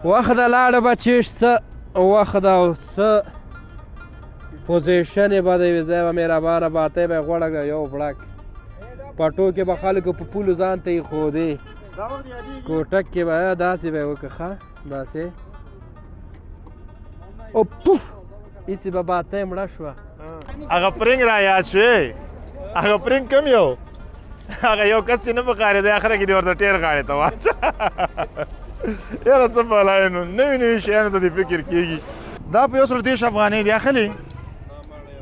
وخت د لاړه به چیش څه وخت او څه پوزیشن یې به د یوې ځای به مهربانه باتی به یې غوړه یو بړک پټو کې به خلکو په پولو ځان ته ایښودې کوټک کې به داسې به یې وکړه ښه داسې او پوف ایسې به باتی مړه شوه هغه پرنګ را یاد شوې هغه پرنګ کم یو هغه یو کس چې نه پکارېدی اخره کې دې ورته ټېر غاړې ته واچه یاره څه بلای نو نوي نوي شیانو ته دې فکر کېږي دا په 130 افغانۍ دی اخلي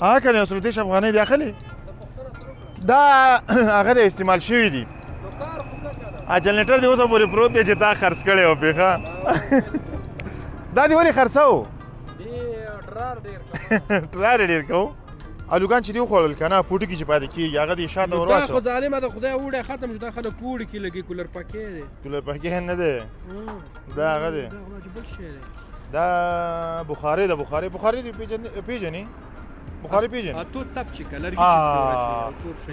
هغه که نه 130 افغانۍ دی اخلي دا هغه د استعمال شوي دي جنریټر دې اوسه پورې پروت دی چې تا خرڅ کړی و پې ښه دا دې ولې خرڅوو ټرار یې ډېر کوو الوګان چې دې وخوړل که نه پوټکي چې پاتې کېږي هغه دې شاته ور واچوه دا خو ظالمه ده خدای وړی ختم شو دا خلک پوړي کې لګي کولر پکې دی کولر پکې نه دی دا هغه دی بل شی دی دا بخاري ده بخاري دې پېژنې بخاري پېژنې تور تپ چې کلرګي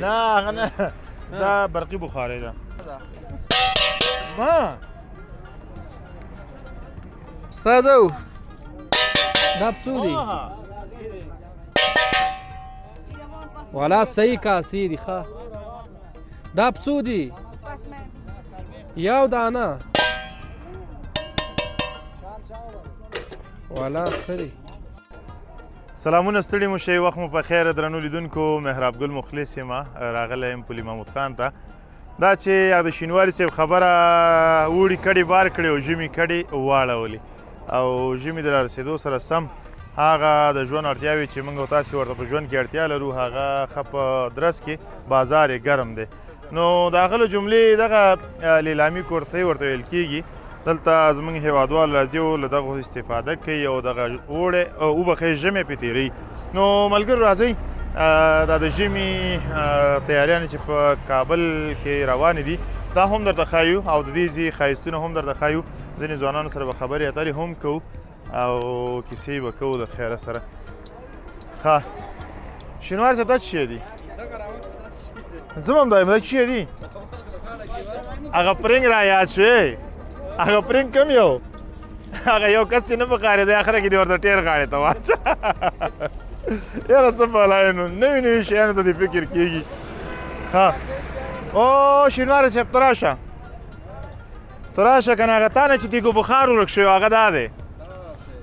نه هغه نه دا برقي بخاري ده ما استادو دا څو دی والا صحیح کاسې دي ښه دا څو دي یو دانه والا ښه دی سلامونه ستړي مو شئ وخت مو په خیر درنو لیدونکو مهراب ګل مخلص یم راغلی یم پل محمود خان ته دا چې د شینواري صاحب خبره اوړي کډې بار کړې او ژمي کډې واړولې او ژمي د رارسېدو سره سم هغه د ژوند اړتیاوې چې موږ او تاسې ورته په ژوند کې اړتیا لرو هغه ښه په درس کې بازار یې ګرم دی نو د هغه له جملې دغه لیلامي کورتۍ ورته ویل کېږي دلته زموږ هېوادوال راځي او له دغو استفاده کوي او دغه اوړی وبښئ ژمی پرې تېروي نو ملګرو راځئ دا د ژمي تیاریانې چې په کابل کې روانې دي دا هم درته ښایو او د دې ځای ښایستونه هم درته ښایو ځینې ځوانانو سره به خبرې اترې هم کوو او کیسې به کوو د خیره سره ښه شینواري صاحب دا څه شی دي زه هم دا څه شی دي هغه پرنګ را یاد شوې هغه پرنګ کم یو هغه یو کس چې نه پکارېدی اخره کې دې ورته ټېر غاړې ته واچه یاره څه بلای نو نوي نوي شیانو ته دې فکر کېږي ښه او شینواري صاحب ته راشه ته راشه که نه هغه تا نه چې تیږو بخار ورک شوی هغه دا دی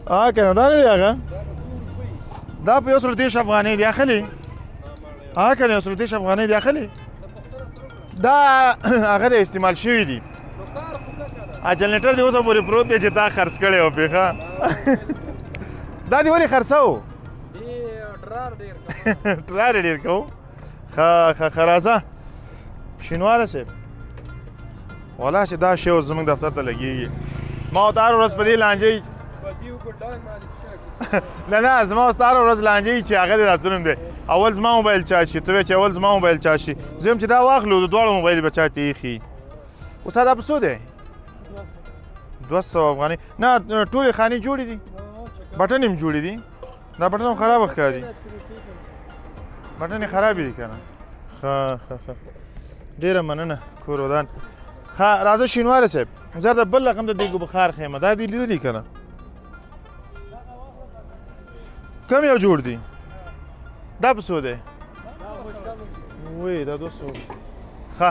که نه دا نه دی هغه دا په 130 افغانۍ دی اخلي که نه 130 افغانۍ دی اخلي دا هغه د استعمال شوي دي جنریټر دې اوسه پورې پروت دی چې تا خرڅ کړی و پې ښه دا دې ولې خرڅوو ټرار یې ډېر کوو ښه راځه شینواره صاحب والا چې دا شی اوس زموږ دفتر ته لګېږي ما ورته هر ورځ په دې لانجه نه زما اوس هر ورځ لانجه چې هغه دې راڅلم دی اول زما موبایل چارج شي ته وایې چې اول زما موبایل چارج شي زه یم چې دا واخلو د دواړو موبایل به چا ته ایښي اوس دا په څو دی 200 افغانۍ نه ټولې خانې جوړې دي بټن هم جوړې دي دا بټن هم خرابه ښکاري بټن یې خرابې دي که نه ښه ډېره مننه کور ودان ښه راځه شینواري صاحب زه د بل رقم د دیګو بخار ښیم دا دې لیدلي که نه کم یو جوړ دي دا په څو دی وی دا 200 ښه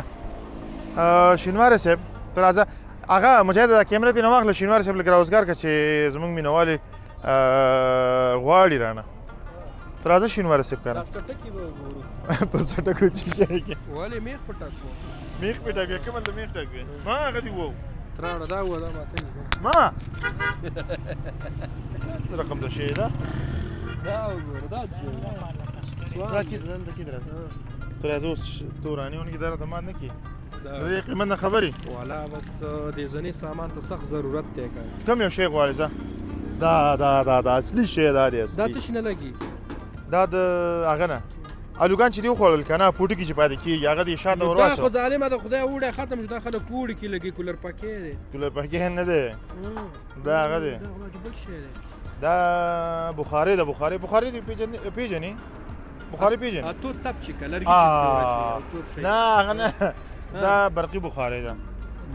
شینواري صاحب ته راځه هغه مجاهد دا کیمره دې نه واخله شینواري صاحب لږ راوزګار کړه چې زموږ مینهوالې غواړي رانه ته راځه شینواري صاحب که نه په څټکو چې کېږي ولې میخ په ټاکو میخ په ټاکوې کومه د میخ ټاکوې ما هغه دې وو تراړه دا وه دا ماته ما څه رقم د شی ده دا وګوره دا دا کې دلته کې درته ته راځه اوس توراني ونکې دا راته مات نه کړي د دې قیمت نه خبرې والا بس د زنې سامان ته سخت ضرورت دی که کوم یو شی غواړې زه دا اصلي شی دا دی دا تش نه لګي دا د هغه نه الوګان چې دې وخوړل که نه پوټکي چې پاتې کېږي هغه دې شاته ور واچوه دا خو ظالمه ده خدای وړی ختم شو دا خلک پوړي کې لګي کولر پکې دی کولر پکې نه دی دا هغه دی بل شی دی دا بخاري ده بخاري دې پېژنې بخاري پېژنې تور تپ چې کلرګي نه هغه نه دا برقي بخاري ده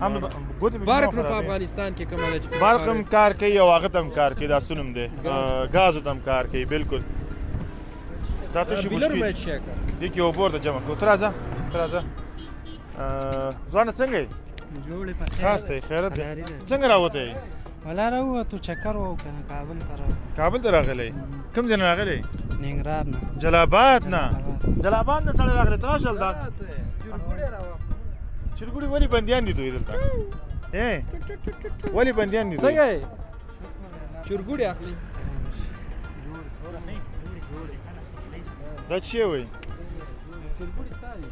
هم ګوتې مې برق نو په افغانستان کې کومه ده چې برق هم کار کوي او هغه ته هم کار کوي دا څه نوم دی ګازو ته هم کار کوي بالکل دا تشې بیلر مشکل باید شی کړه دې کې اوبه ورته جمع کړو ته راځه ځوانه څنګه یې جوړې په خاص دی خیرت دی څنګه راوتی یې ولا راووتو چکر وو که نه کابل ته راغلو کابل ته راغلی کوم ځای نه راغلی ننګرهار نه جلاباد نه جلاباد نه سړی راغلی ته راشه هلته چرګوړي ولې بندیان دي دوی دلته ولې بندیان دي دوی څنګه یې چرګوړي اخلي دا څه شی وایي چرګوړي ستا دي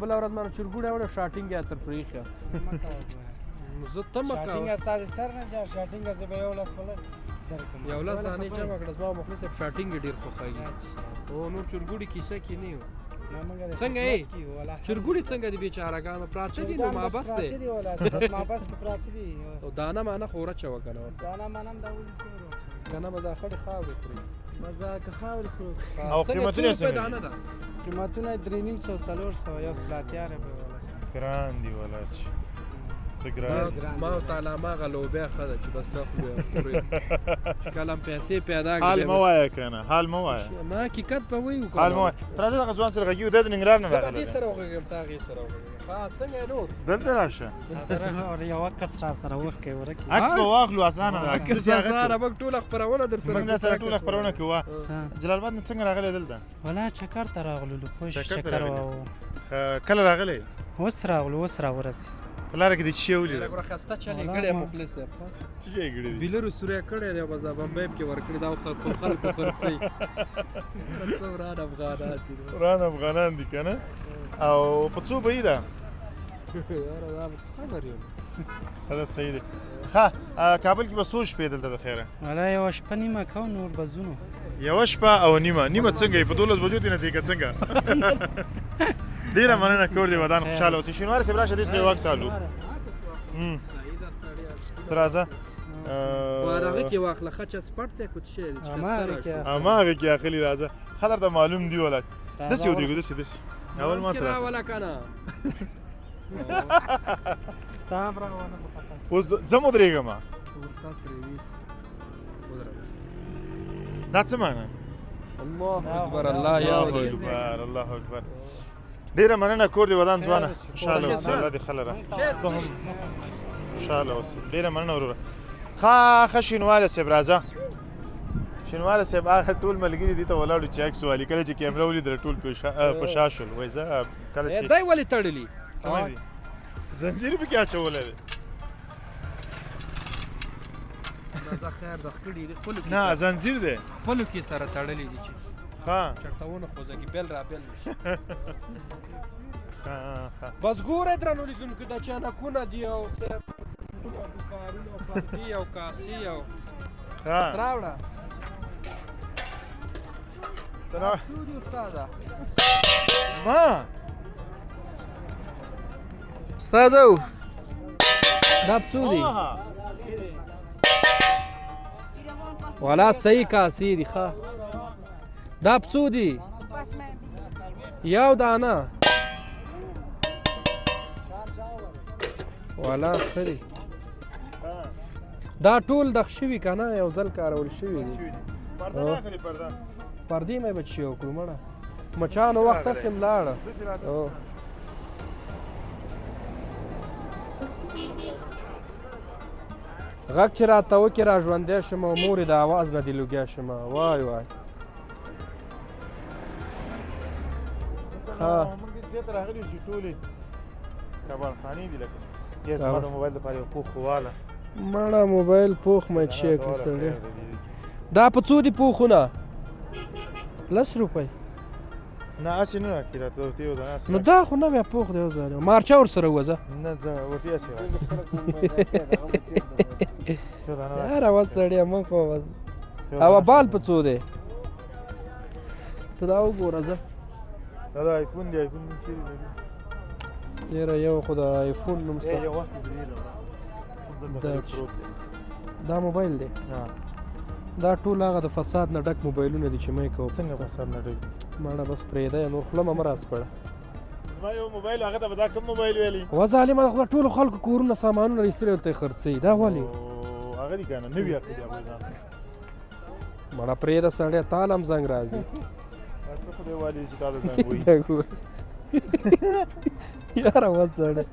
بله ورځ ما چرګوړی وړی شاټینګ یې تر پرېښه زه ته مه کوه ستا د سر نه جار شاټینګه زه به یو لاس په لس درکړم یو لاس دانې جمع کړه زما مخلص صاحب شاټینګ یې ډېر خوښېږي او نور چرګوړي کیسه کې نه یو څنګه یې چرګوړي څنګه دي بیچارهګانو پراته دي نو مابس دی مابس کې پراته دي او دانه مانه خو ورچوه که نه دانه مانه هم دا ولې څومره که نه به دا خړې خاورې خوري مزه که خاورې خورو او قیمتونه یې څنګه دانه ده قیمتونه یې 350 400 یو سل اتیا روپۍ والا ګران دي والا چې څه ګران ما او تعالی ماغه لوبیا ښه ده چې بس خوري کله هم پیسې پیدا کړې حال مه وایه که نه حال مه وایه نه حقیقت به وایو حال مه وایه ته راځه دغه ځوان سره غږیږو دی د ننګرهار نه زه به راغلی دې سره وغږېږم تا هغې سره وغږېږم څنګه یې نور دلته راشه یوه کس را سره وښکئ ورکې عکس به واخلو اسانه ده عکس داسې هغه زاره موږ ټوله خپرونه در سره موږ دا سره ټوله خپرونه کوو جلال آباد نه څنګه راغلی دلته ولا چکر ته راغلو پوه شي چکر ته چکر راغلی. کله راغلی اوس راغلو اوس راورسېد په لاره کې دې څه شی ولیده ګوره خسته چل یې کړی مخلص صاحب څه شی یې کړي دي بیلرو سوری کړی دی بس دا بمبۍ پکې ورکړي دا خلکو خرڅوي څه وران افغانان دي وران افغانان دي که نه او په څو به یې ده یاره دا څه خبر یم دا صحیح دی ښه کابل کې به څو شپې دلته د خیره ولا یوه شپه نیمه کوو نور به ځو نو یوه شپه او نیمه څنګه یې په 12 بجو دې نڅېږه څنګه ډېره مننه کور دې ودان خوشحاله اوسې شینواري صاحب راشه دې سره یو عکس الو ته راځه خو هغه کې واخله ښه چسپټ دی که څه شی دی چې خسته راشي هماغه کې اخلي راځه ښه درته معلوم دي ولا داسې ودرېږو داسې اول ما سره راوله که نه تا هم راونه اوس زه م ودرېږم ورته سره یې ویست دا څه معنی الله اکبر الله یا ولی اکبر الله اکبر ډېره مننه کور دې ودان ځوانه خوشحاله اوسې الله دې ښه لره ته هم خوشحاله اوسې ډېره مننه وروره ښه شینواري صاحب راځه شینواري صاحب هغه ټول ملګري دې ته ولاړو چې عکس والي کله چې کیمره ولیدله ټول په شا شول وایي زه کله چې دی ولې تړلي زنجیر پکې اچولی دی دا خیر د خکړي دي خپلو کې نه زنجیر دی خپلو کې سره تړلي دي چې ښه چېرته ونه خوځېږي بېل را بېل نه شي ښه بس ګوره درنو لیدونکو دا چانکونه دي او بخارونه او پردي او کاسې او راوړه څو دي استاده ما استاده دا څو دي والا صحیح کاسې دي ښه دا څو دي یو دانه والا څه دي دا ټول دغ شوي که نه یو ځل کارول شوي دي پردې مې به چې وکړو مړه مچانو وخت هسې م لاړه غږ چې راته وکړې را ژوندی شم او مورې د اواز نه دې لوګیا شم وای وای موږ دې ته راغلي چې ټولې کباړخانې دي لکه یا زما د موبایل دپاره یو پوخ واله مړه موبایل پوخ مې چې کړو سړی دا په څو دي پوخونه 10 روپۍ نه هسې نه راکړي راته ورته یو دانه نو دا خو نه بیا پوخ دی وزاره مارچه ورسره وځه نه زه ورته هسې یاره وس سړیه مه کوه او بال په څو دی ته دا وګوره زه دا د آیفون دی آیفون چیرې دی یاره یو خو د آیفون نوم سته یو وخت دا موبایل دی دا ټول هغه د فساد نه ډک موبایلونه دي چې مې کوم څنګه فساد نه ډک ماړه بس پرېږده نور خوله مه راسپړه زما یو موبایل هغه ته به دا کوم موبایل ویلي و ظالمه د خدای ټولو خلکو کورونه سامانونه ایستلي ورته یې خرڅوي دا ولې هغه دي که نه نوي اخلي دي هغوی ځان مړه پرېږده سړی تال هم زنګ راځي څه خدای والي چې تا ته زنګ وایي یاره و سړی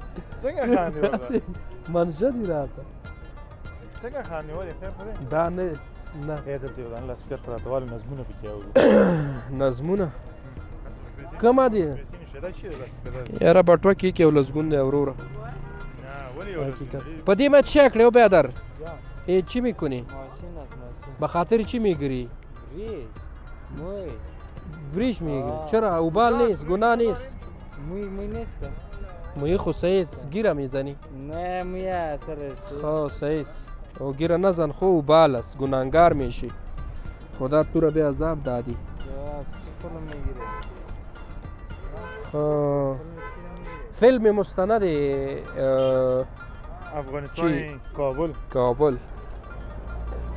څنګه خاندې ورته منشه دي راته څنګه خاندې ولې خیر خو دی دا نه نه دلته یو دانه لاسپیکر پراته والي نظمونه پکې اورو نظمونه کومه دي دا چی دی لاسپیکر یاره بټوه کې کې یو لزګون دی وروره نه ولې یو لاسپیکر په دې من چی کړی برادر چی میکنی به خاطر چی میگیری بریش میگیری چرا اوبال نیست گناه نیست موی نیست موی خو صحیح گیره میزنی نه موی اثرش خو صحیح او گیره نزن خو اوبال است گناهگار میشی خدا تو را به عذاب دادی چی فیلم میگیره فیلم مستند افغانستان کابل کابل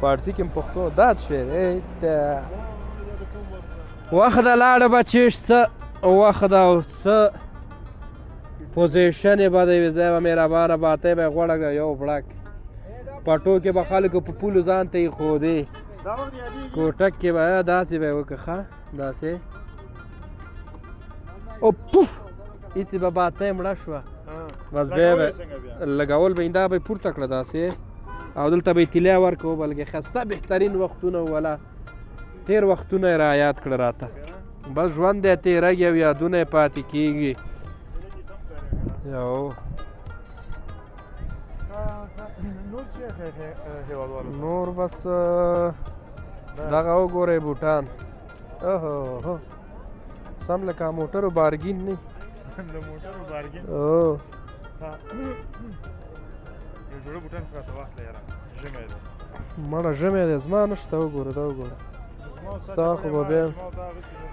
فارسی کې پښتو داد شعر وخت لاړه به چیشت وخت او څه پوزیشن به د یوې ځای به مهربانه باتی به یې غوړه یو بړک پټو کې به خلکو په پولو ځان ته ایښودې کوټک کې به داسې به یې وکړه ښه داسې او پوف ایسې به باتی مړه شوه بس بیا به لګول به یې دا به یې پورته کړه داسې او دلته به یې طلایه ورکړه بلکې ښایسته بهترین وختونه وله تېر وختونه یې رعایت کړه راته بس ژوند دی تېرېږي او یادونه یې پاتې کېږي یو نور بس دغه وګورئ بوټان اوهو سم لکه موټرو بارګین نه د موټرو بارګین او یو جوړه بوټان راته واخله یاره ژمی دی مړه ژمی دی زما نشته وګوره دا وګوره ستا خو به بیا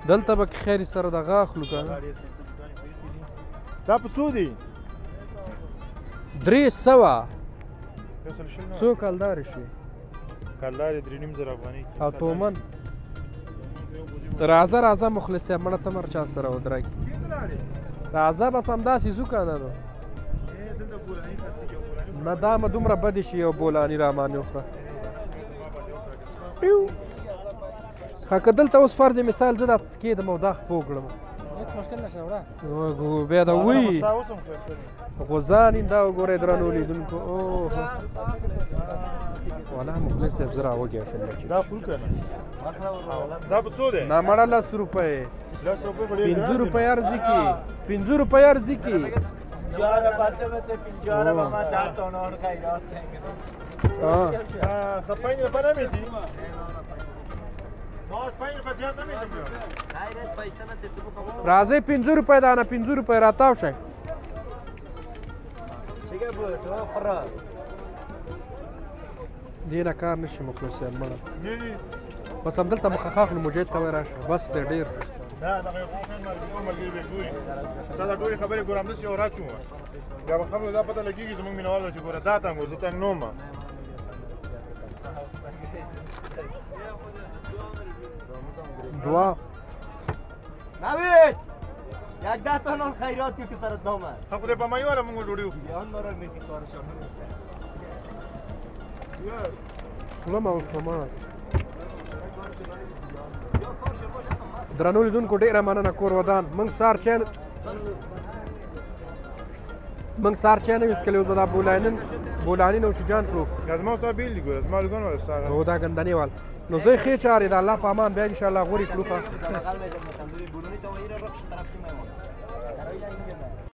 دلته به که خیر سره دغه اخلو که نه دا په څو دی 300 څو کلدارې شوې کلدارې 3.5 افغانۍ او تومن راځه راځه مخلص صاحب مړه ته مر چا سره ودرېږي راځه بس همداسې ځو که نه نو نه دا به دومره بدې شي یو بولاني رامانې وخوره ښه که دلته اوس فرض مثال زه دا کېدم او دا خپو کړم هیڅ مشکل نشته وړه بیا دا وایي غوزان دا وګورئ درنو لیدونکو اوه والا مخلص صاحب زه راوږی شوم دا فول که نه دا په څو دی نه مړه 10 روپۍ 15 روپۍ ارزي کې 15 روپۍ ارزي کې خپاین روپۍ نمیدی راځئ 15 روپۍ دانه 15 روپۍ راتاو شئ دې نه کار نشي مخلص صاحب مړه بس همدلته مخه اخلو مجید ته وایي راشه بس دی ډېر نه دغه یو څو ملګري به ګوري ستا دا ټولې خبرې ګورم داسې یو راچوم بیا به خلکو دا پته لګېږي زموږ مینهوال ده چې ګوره دا تنګ و زه تنګ نه وم دعا نوید یک 10 تا نان خیراتی که سرت دامه ها خدای پامانی واره مونږ ډوډۍ وخورو بیان نارا میتی کارشان خوله مه وکړه مړه درنو لیدونکو ډېره مننه کور ودان موږ سهار چای نه ویڅکلی اوس به دا بولاني نوشیجان کړو یا زما ستا بېل دي ګوره زما لږان ولا ستا هو دا ګندنې وال نو زه ښې چارې د الله په امان بیا انشاءالله غورې کړو ښه